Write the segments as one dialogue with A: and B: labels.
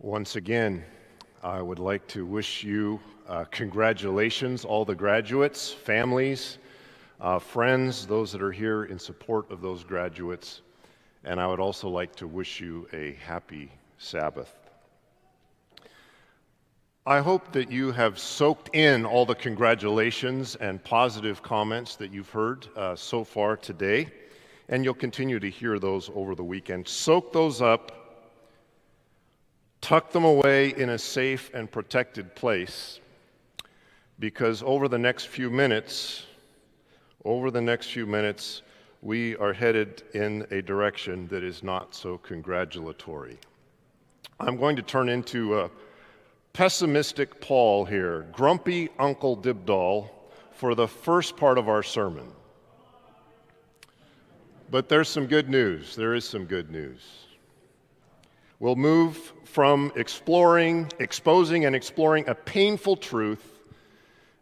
A: Once again, I would like to wish you congratulations, all the graduates, families, friends, those that are here in support of those graduates. And I would also like to wish you a happy Sabbath. I hope that you have soaked in all the congratulations and positive comments that you've heard so far today, and you'll continue to hear those over the weekend. Soak those up. Tuck them away in a safe and protected place, because over the next few minutes, we are headed in a direction that is not so congratulatory. I'm going to turn into a pessimistic Paul here, grumpy Uncle Dybdahl, for the first part of our sermon. But there's some good news. There is some good news. We'll move from exposing and exploring a painful truth,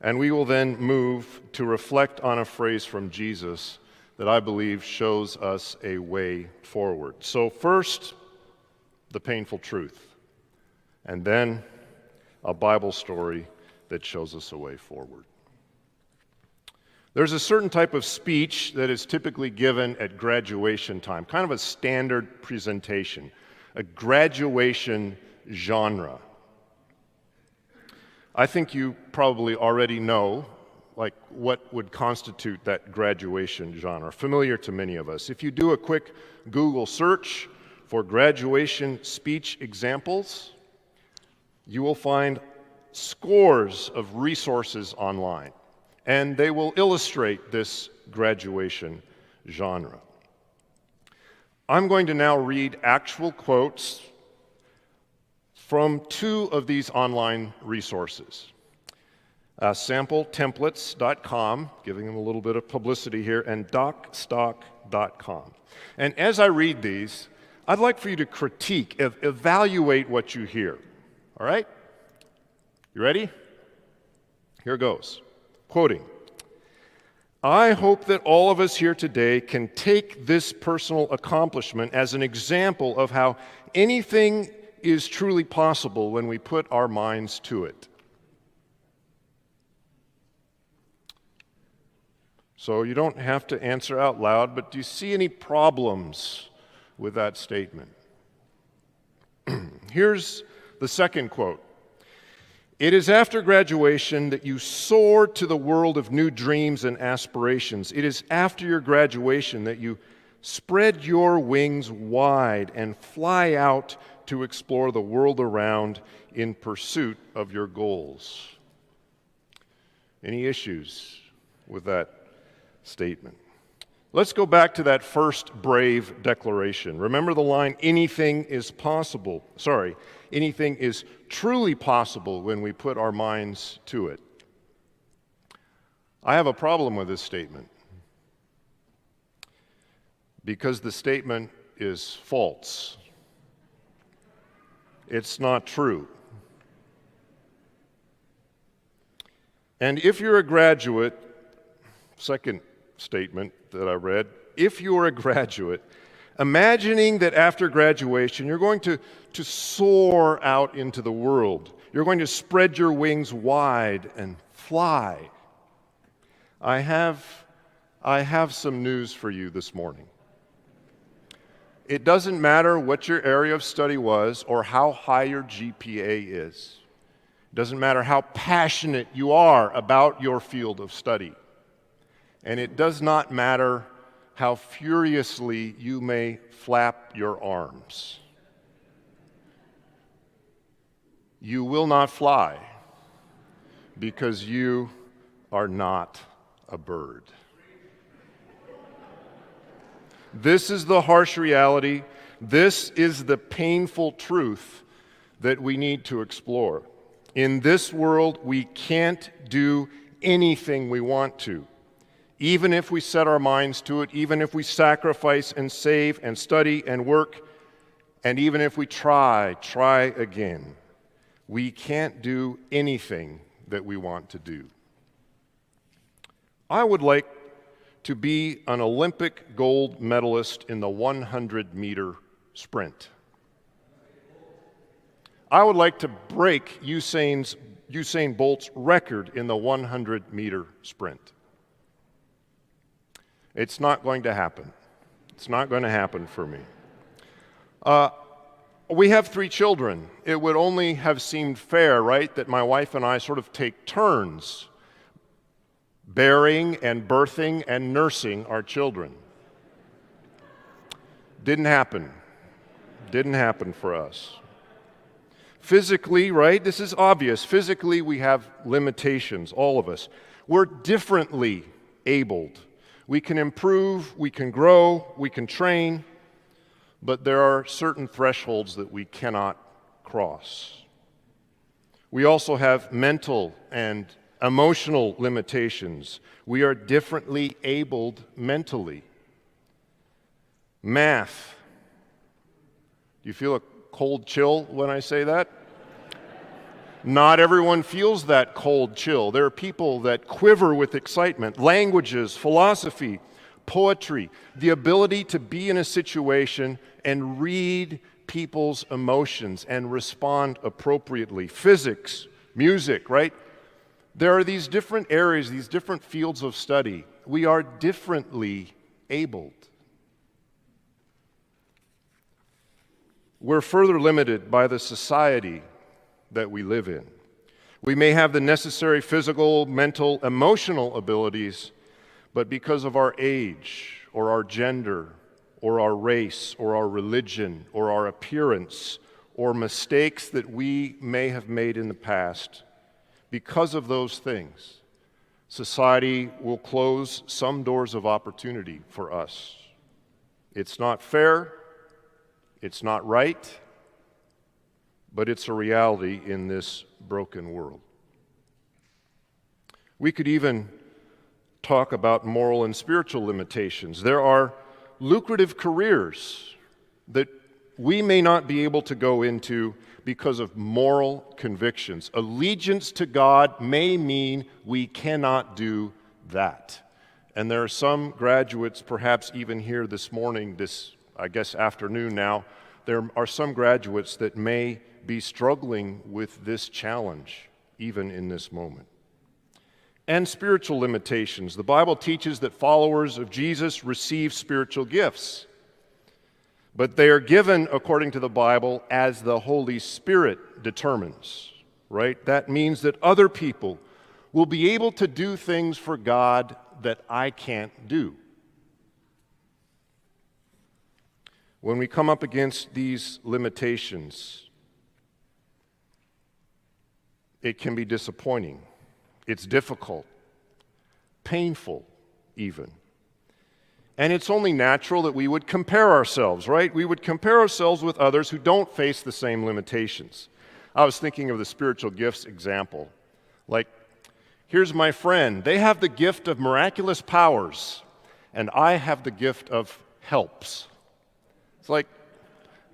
A: and we will then move to reflect on a phrase from Jesus that I believe shows us a way forward. So first, the painful truth, and then a Bible story that shows us a way forward. There's a certain type of speech that is typically given at graduation time, kind of a standard presentation. A graduation genre. I think you probably already know, what would constitute that graduation genre, familiar to many of us. If you do a quick Google search for graduation speech examples, you will find scores of resources online, and they will illustrate this graduation genre. I'm going to now read actual quotes from two of these online resources. SampleTemplates.com, giving them a little bit of publicity here, and DocStock.com. And as I read these, I'd like for you to critique, evaluate what you hear. All right? You ready? Here goes. Quoting. I hope that all of us here today can take this personal accomplishment as an example of how anything is truly possible when we put our minds to it. So you don't have to answer out loud, but do you see any problems with that statement? Here's the second quote. It is after graduation that you soar to the world of new dreams and aspirations. It is after your graduation that you spread your wings wide and fly out to explore the world around in pursuit of your goals. Any issues with that statement? Let's go back to that first brave declaration. Remember the line, anything is truly possible when we put our minds to it. I have a problem with this statement because the statement is false. It's not true. And if you're a graduate, second statement that I read, if you are a graduate, imagining that after graduation you're going to soar out into the world, you're going to spread your wings wide and fly, I have some news for you this morning. It doesn't matter what your area of study was or how high your GPA is. It doesn't matter how passionate you are about your field of study. And it does not matter how furiously you may flap your arms. You will not fly because you are not a bird. This is the harsh reality. This is the painful truth that we need to explore. In this world, we can't do anything we want to. Even if we set our minds to it, even if we sacrifice and save and study and work, and even if we try again, we can't do anything that we want to do. I would like to be an Olympic gold medalist in the 100-meter sprint. I would like to break Usain Bolt's record in the 100-meter sprint. It's not going to happen. It's not going to happen for me. We have 3 children. It would only have seemed fair, right, that my wife and I sort of take turns bearing and birthing and nursing our children. Didn't happen. Didn't happen for us. Physically, right, this is obvious. Physically, we have limitations, all of us. We're differently abled. We can improve, we can grow, we can train, but there are certain thresholds that we cannot cross. We also have mental and emotional limitations. We are differently abled mentally. Math. Do you feel a cold chill when I say that? Not everyone feels that cold chill. There are people that quiver with excitement. Languages, philosophy, poetry, the ability to be in a situation and read people's emotions and respond appropriately. Physics, music, right? There are these different areas, these different fields of study. We are differently abled. We're further limited by the society that we live in. We may have the necessary physical, mental, emotional abilities, but because of our age or our gender or our race or our religion or our appearance or mistakes that we may have made in the past, because of those things, society will close some doors of opportunity for us. It's not fair, it's not right, but it's a reality in this broken world. We could even talk about moral and spiritual limitations. There are lucrative careers that we may not be able to go into because of moral convictions. Allegiance to God may mean we cannot do that. And there are some graduates, perhaps even here this morning, afternoon now, there are some graduates that may be struggling with this challenge, even in this moment. And spiritual limitations. The Bible teaches that followers of Jesus receive spiritual gifts, but they are given, according to the Bible, as the Holy Spirit determines, right? That means that other people will be able to do things for God that I can't do. When we come up against these limitations, it can be disappointing. It's difficult, painful even. And it's only natural that we would compare ourselves, right? We would compare ourselves with others who don't face the same limitations. I was thinking of the spiritual gifts example. Like, here's my friend. They have the gift of miraculous powers, and I have the gift of helps. It's like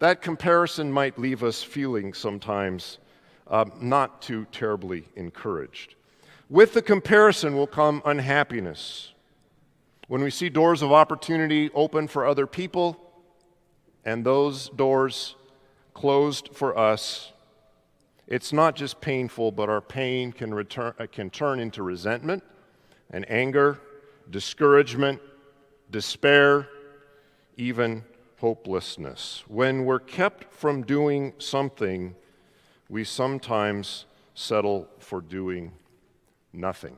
A: that comparison might leave us feeling sometimes not too terribly encouraged. With the comparison will come unhappiness. When we see doors of opportunity open for other people and those doors closed for us, it's not just painful, but our pain can turn into resentment and anger, discouragement, despair, even hopelessness. When we're kept from doing something, we sometimes settle for doing nothing.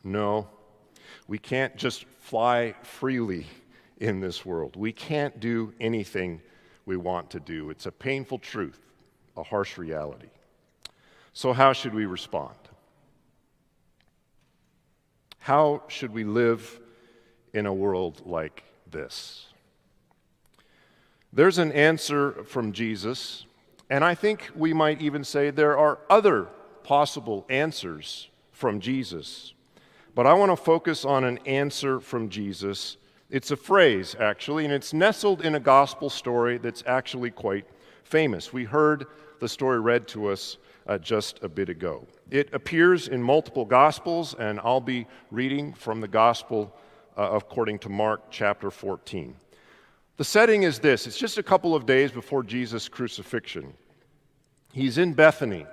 A: No, we can't just fly freely in this world. We can't do anything we want to do. It's a painful truth, a harsh reality. So how should we respond? How should we live in a world like this? There's an answer from Jesus, and I think we might even say there are other possible answers from Jesus. But I want to focus on an answer from Jesus. It's a phrase, actually, and it's nestled in a gospel story that's actually quite famous. We heard the story read to us just a bit ago. It appears in multiple gospels, and I'll be reading from the gospel according to Mark chapter 14. The setting is this. It's just a couple of days before Jesus' crucifixion. He's in Bethany.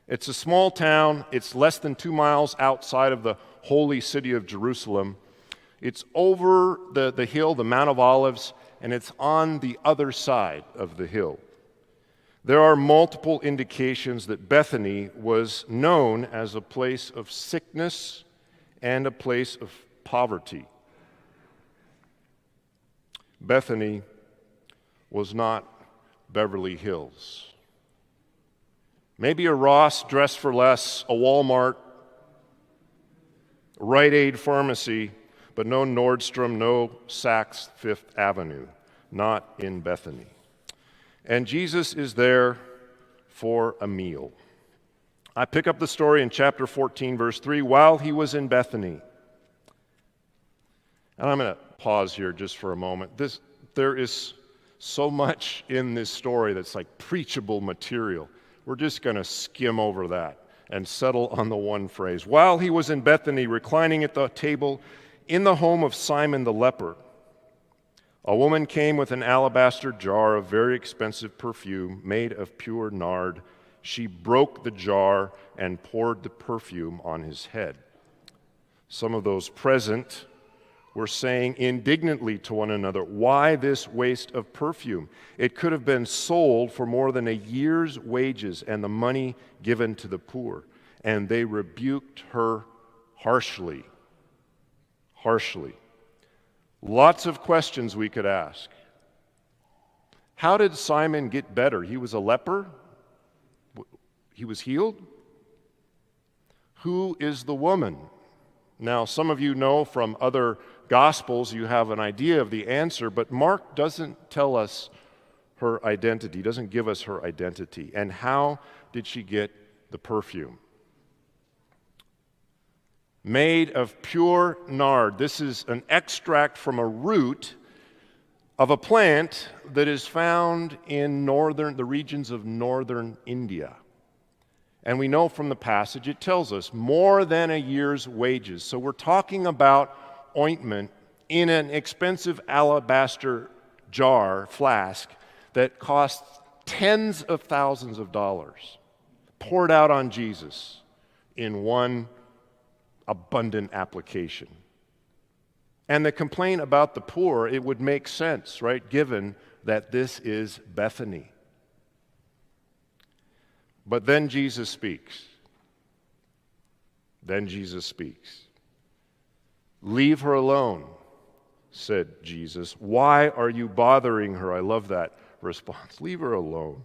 A: It's a small town. It's less than 2 miles outside of the holy city of Jerusalem. It's over the hill, the Mount of Olives, and it's on the other side of the hill. There are multiple indications that Bethany was known as a place of sickness and a place of poverty. Bethany was not Beverly Hills. Maybe a Ross Dress for Less, a Walmart, a Rite Aid pharmacy, but no Nordstrom, no Saks Fifth Avenue, not in Bethany. And Jesus is there for a meal. I pick up the story in chapter 14, verse 3, while he was in Bethany. And I'm going to pause here just for a moment. There is so much in this story that's like preachable material. We're just going to skim over that and settle on the one phrase. While he was in Bethany, reclining at the table in the home of Simon the leper, a woman came with an alabaster jar of very expensive perfume made of pure nard. She broke the jar and poured the perfume on his head. Some of those present were saying indignantly to one another, "Why this waste of perfume? It could have been sold for more than a year's wages and the money given to the poor." And they rebuked her harshly. Harshly. Lots of questions we could ask. How did Simon get better? He was a leper? He was healed? Who is the woman? Now, some of you know from other Gospels, you have an idea of the answer, but Mark doesn't tell us her identity, doesn't give us her identity. And how did she get the perfume? Made of pure nard. This is an extract from a root of a plant that is found in the regions of northern India. And we know from the passage, it tells us more than a year's wages. So we're talking about ointment in an expensive alabaster jar, flask, that costs tens of thousands of dollars, poured out on Jesus in one abundant application. And the complaint about the poor, it would make sense, right, given that this is Bethany. But then Jesus speaks. Then Jesus speaks. "Leave her alone," said Jesus. "Why are you bothering her?" I love that response. Leave her alone.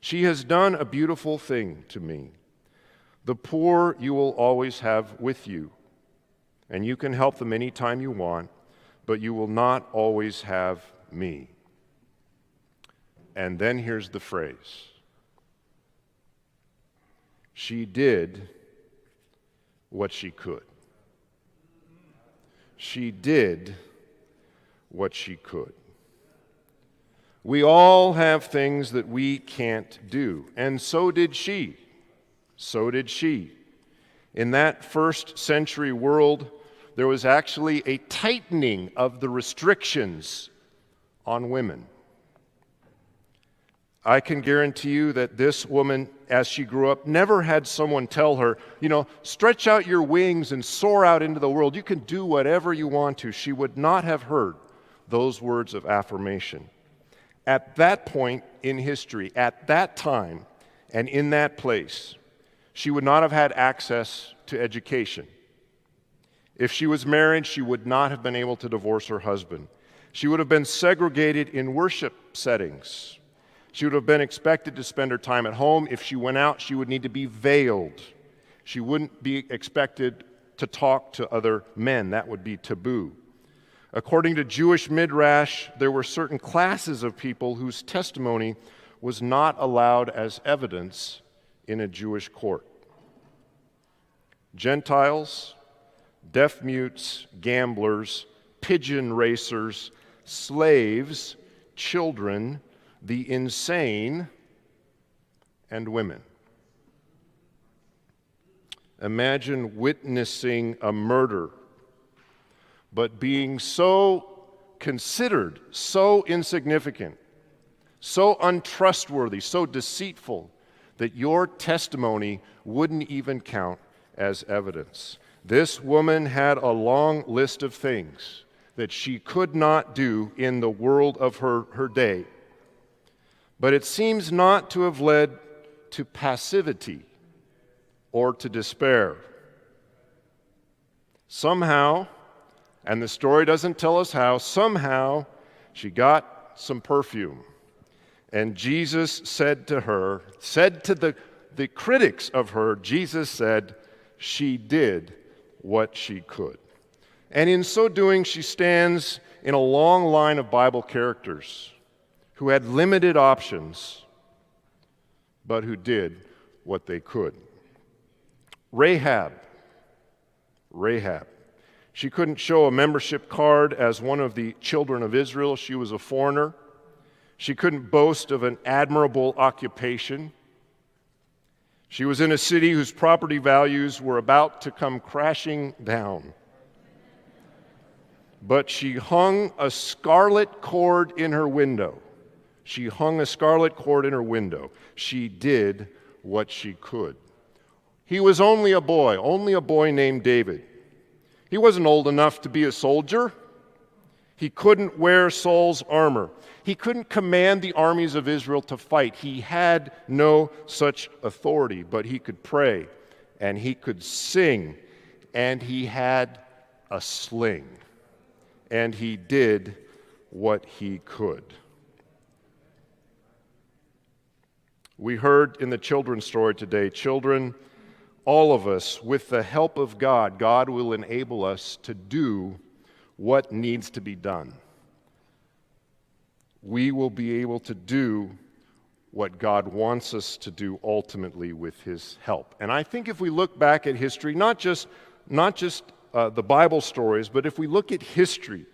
A: "She has done a beautiful thing to me. The poor you will always have with you, and you can help them anytime you want, but you will not always have me." And then here's the phrase. She did what she could. She did what she could. We all have things that we can't do, and so did she. So did she. In that first century world, there was actually a tightening of the restrictions on women. I can guarantee you that this woman, as she grew up, never had someone tell her, stretch out your wings and soar out into the world. You can do whatever you want to. She would not have heard those words of affirmation. At that point in history, at that time, and in that place, she would not have had access to education. If she was married, she would not have been able to divorce her husband. She would have been segregated in worship settings. She would have been expected to spend her time at home. If she went out, she would need to be veiled. She wouldn't be expected to talk to other men. That would be taboo. According to Jewish midrash, there were certain classes of people whose testimony was not allowed as evidence in a Jewish court. Gentiles, deaf-mutes, gamblers, pigeon racers, slaves, children, the insane, and women. Imagine witnessing a murder, but being so considered so insignificant, so untrustworthy, so deceitful, that your testimony wouldn't even count as evidence. This woman had a long list of things that she could not do in the world of her day, but it seems not to have led to passivity or to despair. Somehow, and the story doesn't tell us how, somehow she got some perfume. And Jesus said to her, said to the critics of her, Jesus said, she did what she could. And in so doing, she stands in a long line of Bible characters who had limited options, but who did what they could. Rahab. She couldn't show a membership card as one of the children of Israel. She was a foreigner. She couldn't boast of an admirable occupation. She was in a city whose property values were about to come crashing down. But she hung a scarlet cord in her window. She did what she could. He was only a boy named David. He wasn't old enough to be a soldier. He couldn't wear Saul's armor. He couldn't command the armies of Israel to fight. He had no such authority, but he could pray and he could sing, and he had a sling, and he did what he could. We heard in the children's story today, children, all of us, with the help of God, God will enable us to do what needs to be done. We will be able to do what God wants us to do ultimately with His help. And I think if we look back at history, not just the Bible stories, but if we look at history,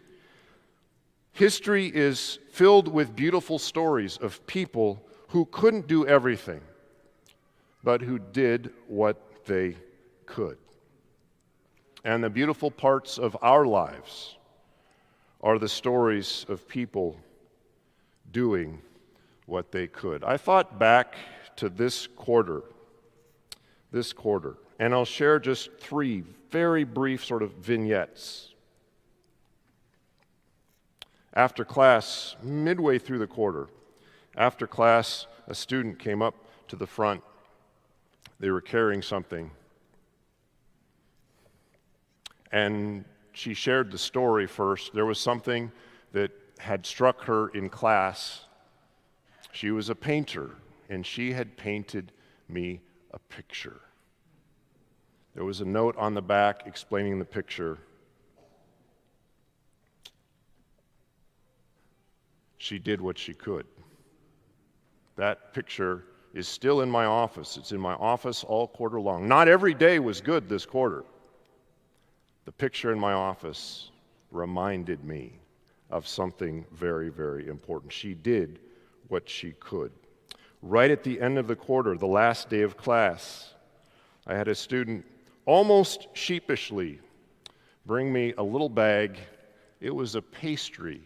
A: history is filled with beautiful stories of people who couldn't do everything, but who did what they could. And the beautiful parts of our lives are the stories of people doing what they could. I thought back to this quarter, and I'll share just 3 very brief sort of vignettes. After class, midway through the quarter, after class, a student came up to the front. They were carrying something. And she shared the story first. There was something that had struck her in class. She was a painter, and she had painted me a picture. There was a note on the back explaining the picture. She did what she could. That picture is still in my office. It's in my office all quarter long. Not every day was good this quarter. The picture in my office reminded me of something very, very important. She did what she could. Right at the end of the quarter, the last day of class, I had a student almost sheepishly bring me a little bag. It was a pastry.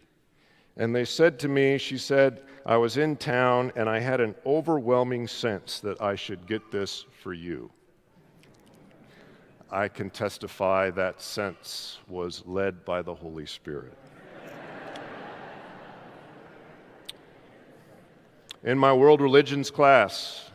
A: And they said to me, she said, I was in town and I had an overwhelming sense that I should get this for you. I can testify that sense was led by the Holy Spirit. In my world religions class,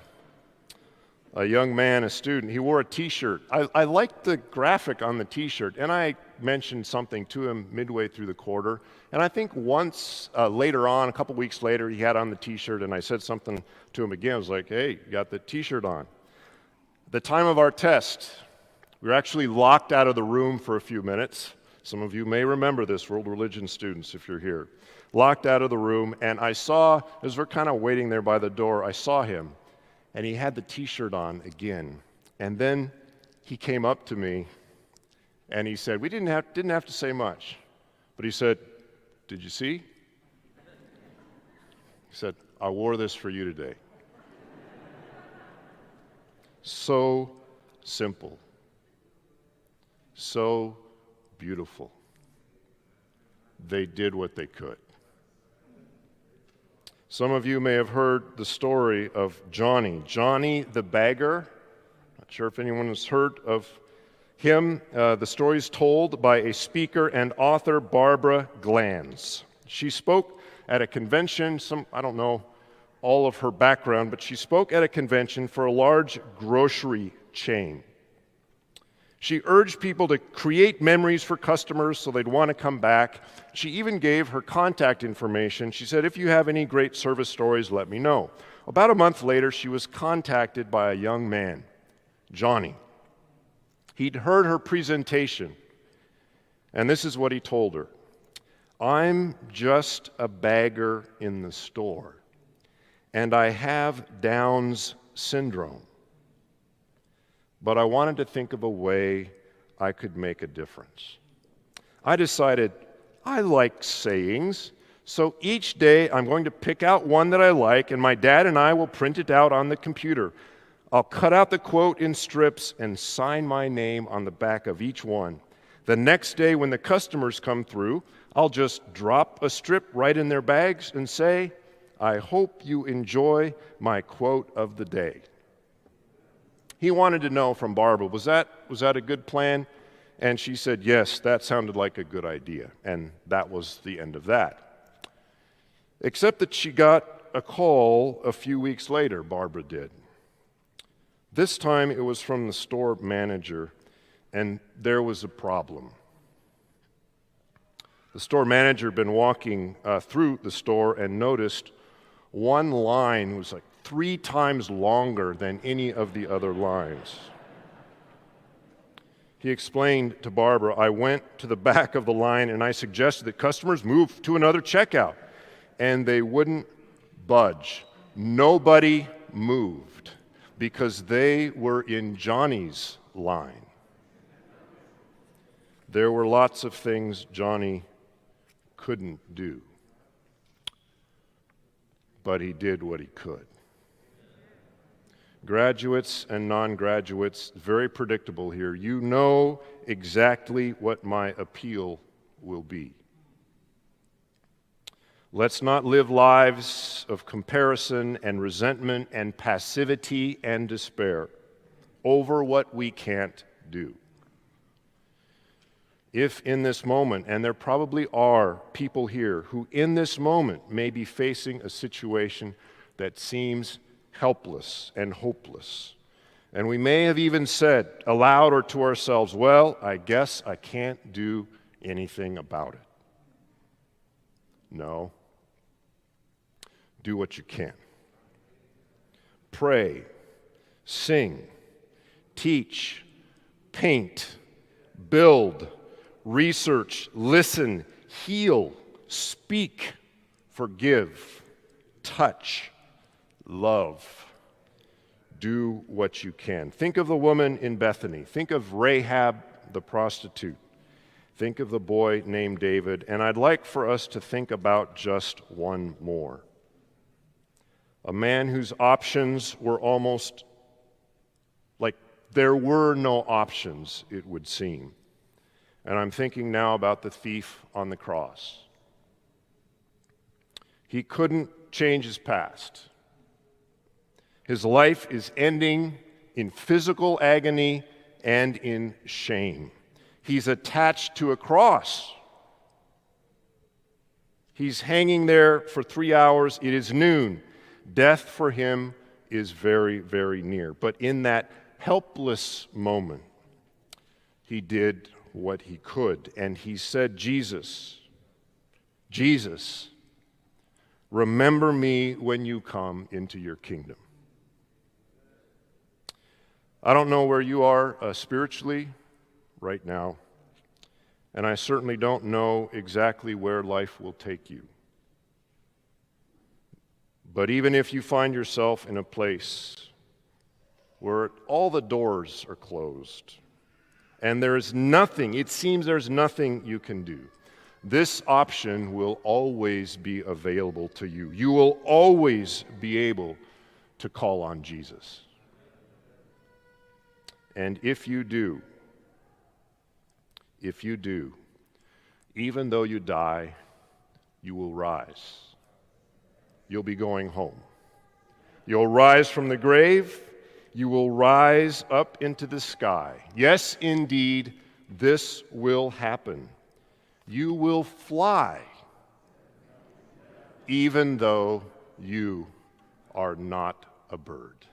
A: a young man, a student, he wore a t-shirt. I liked the graphic on the t-shirt, and I mentioned something to him midway through the quarter. And I think once later on, a couple weeks later, he had on the t-shirt, and I said something to him again. I was like, hey, you got the t-shirt on. At the time of our test, we were actually locked out of the room for a few minutes. Some of you may remember this, world religion students, if you're here. Locked out of the room, and I saw, as we're kind of waiting there by the door, I saw him, and he had the t-shirt on again. And then he came up to me, and he said, we didn't have to say much, but he said, did you see? He said, I wore this for you today. So simple. So beautiful. they did what they could. Some of you may have heard the story of Johnny the beggar. Not sure if anyone has heard of him. The story is told by a speaker and author, Barbara Glanz. She spoke at a convention, I don't know all of her background, but she spoke at a convention for a large grocery chain. She urged people to create memories for customers so they'd want to come back. She even gave her contact information. She said, if you have any great service stories, let me know. About a month later, she was contacted by a young man, Johnny. He'd heard her presentation, and this is what he told her. I'm just a bagger in the store, and I have Down's syndrome. But I wanted to think of a way I could make a difference. I decided I like sayings, so each day I'm going to pick out one that I like, and my dad and I will print it out on the computer. I'll cut out the quote in strips and sign my name on the back of each one. The next day when the customers come through, I'll just drop a strip right in their bags and say, I hope you enjoy my quote of the day. He wanted to know from Barbara, was that a good plan? And she said, yes, that sounded like a good idea. And that was the end of that. Except that she got a call a few weeks later, Barbara did. This time it was from the store manager, and there was a problem. The store manager had been walking through the store and noticed one line was like 3 times longer than any of the other lines. He explained to Barbara, I went to the back of the line and I suggested that customers move to another checkout, and they wouldn't budge. Nobody moved because they were in Johnny's line. There were lots of things Johnny couldn't do, but he did what he could. Graduates and non-graduates, very predictable here. You know exactly what my appeal will be. Let's not live lives of comparison and resentment and passivity and despair over what we can't do. If in this moment, and there probably are people here who in this moment may be facing a situation that seems helpless and hopeless, and we may have even said aloud or to ourselves, well, I guess I can't do anything about it. No. Do what you can. Pray, sing, teach, paint, build, research, listen, heal, speak, forgive, touch, love. Do what you can. Think of the woman in Bethany. Think of Rahab the prostitute. Think of the boy named David. And I'd like for us to think about just one more. A man whose options were almost like there were no options, it would seem. And I'm thinking now about the thief on the cross. He couldn't change his past. His life is ending in physical agony and in shame. He's attached to a cross. He's hanging there for 3 hours. It is noon. Death for him is very, very near. But in that helpless moment, he did what he could. And he said, Jesus, remember me when you come into your kingdom. I don't know where you are spiritually right now, and I certainly don't know exactly where life will take you. But even if you find yourself in a place where all the doors are closed and there is nothing, it seems there's nothing you can do, this option will always be available to you. You will always be able to call on Jesus. And if you do, Even though you die, you will rise. You'll be going home. You'll rise from the grave. You will rise up into the sky. Yes, indeed, this will happen. You will fly, even though you are not a bird.